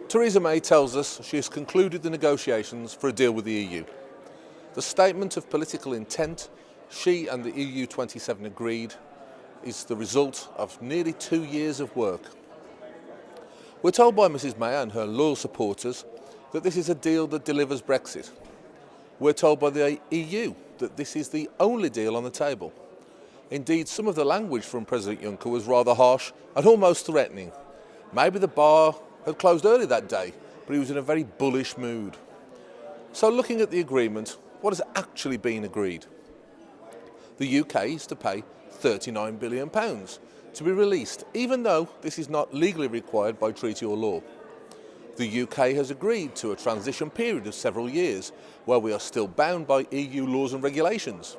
Theresa May tells us she has concluded the negotiations for a deal with the EU. The statement of political intent she and the EU 27 agreed is the result of nearly 2 years of work. We're told by Mrs May and her loyal supporters that this is a deal that delivers Brexit. We're told by the EU that this is the only deal on the table. Indeed, some of the language from President Juncker was rather harsh and almost threatening. Maybe the bar had closed early that day, but he was in a very bullish mood. So looking at the agreement, what has actually been agreed? The UK is to pay £39 billion to be released, even though this is not legally required by treaty or law. The UK has agreed to a transition period of several years, where we are still bound by EU laws and regulations.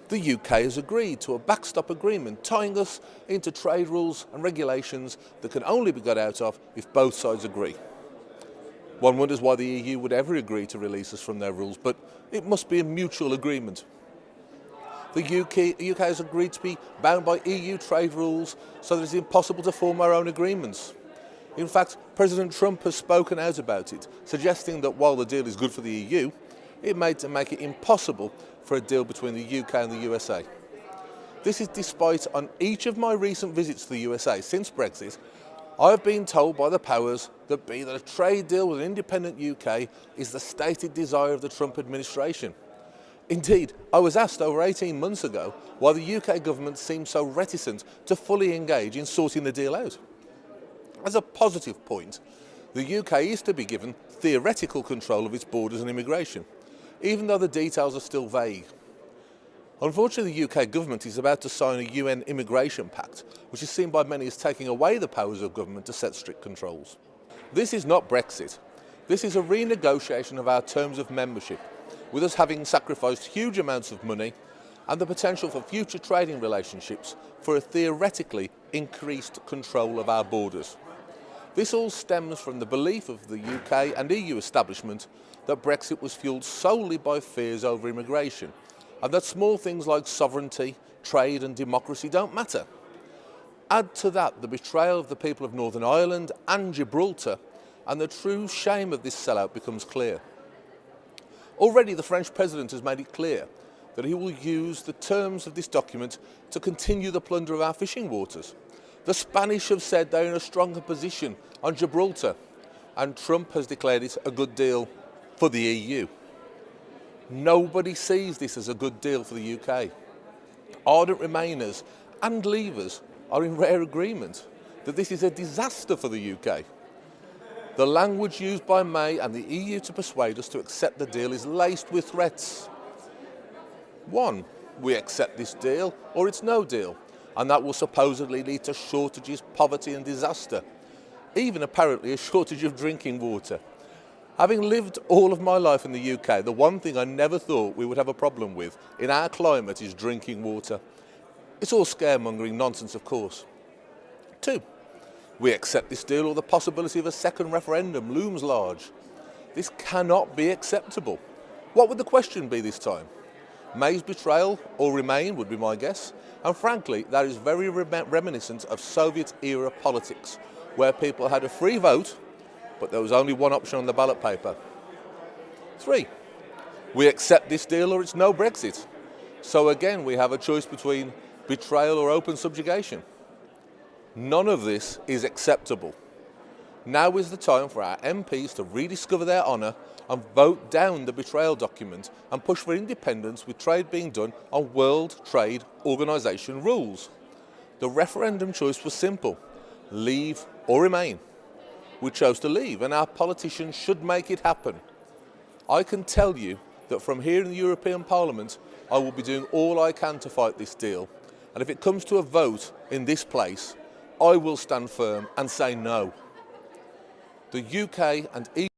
The UK has agreed to a backstop agreement tying us into trade rules and regulations that can only be got out of if both sides agree. One wonders why the EU would ever agree to release us from their rules, but it must be a mutual agreement. The UK has agreed to be bound by EU trade rules so that it's impossible to form our own agreements. In fact, President Trump has spoken out about it, suggesting that while the deal is good for the EU, it may make it impossible for a deal between the UK and the USA. This is despite on each of my recent visits to the USA since Brexit, I have been told by the powers that be that a trade deal with an independent UK is the stated desire of the Trump administration. Indeed, I was asked over 18 months ago why the UK government seemed so reticent to fully engage in sorting the deal out. As a positive point, the UK is to be given theoretical control of its borders and immigration, even though the details are still vague. Unfortunately, the UK government is about to sign a UN immigration pact, which is seen by many as taking away the powers of government to set strict controls. This is not Brexit. This is a renegotiation of our terms of membership, with us having sacrificed huge amounts of money and the potential for future trading relationships for a theoretically increased control of our borders. This all stems from the belief of the UK and EU establishment that Brexit was fuelled solely by fears over immigration, and that small things like sovereignty, trade and democracy don't matter. Add to that the betrayal of the people of Northern Ireland and Gibraltar, and the true shame of this sellout becomes clear. Already the French President has made it clear that he will use the terms of this document to continue the plunder of our fishing waters. The Spanish have said they're in a stronger position on Gibraltar, and Trump has declared it a good deal for the EU. Nobody sees this as a good deal for the UK. Ardent Remainers and Leavers are in rare agreement that this is a disaster for the UK. The language used by May and the EU to persuade us to accept the deal is laced with threats. 1. We accept this deal or it's no deal, and that will supposedly lead to shortages, poverty and disaster. Even apparently a shortage of drinking water. Having lived all of my life in the UK, the one thing I never thought we would have a problem with in our climate is drinking water. It's all scaremongering nonsense, of course. 2. We accept this deal or the possibility of a second referendum looms large. This cannot be acceptable. What would the question be this time? May's betrayal or Remain would be my guess, and frankly that is very reminiscent of Soviet-era politics, where people had a free vote, but there was only one option on the ballot paper. 3. We accept this deal or it's no Brexit. So again we have a choice between betrayal or open subjugation. None of this is acceptable. Now is the time for our MPs to rediscover their honour and vote down the betrayal document and push for independence, with trade being done on World Trade Organization rules. The referendum choice was simple: leave or remain. We chose to leave, and our politicians should make it happen. I can tell you that from here in the European Parliament, I will be doing all I can to fight this deal, and if it comes to a vote in this place, I will stand firm and say no. The UK and EU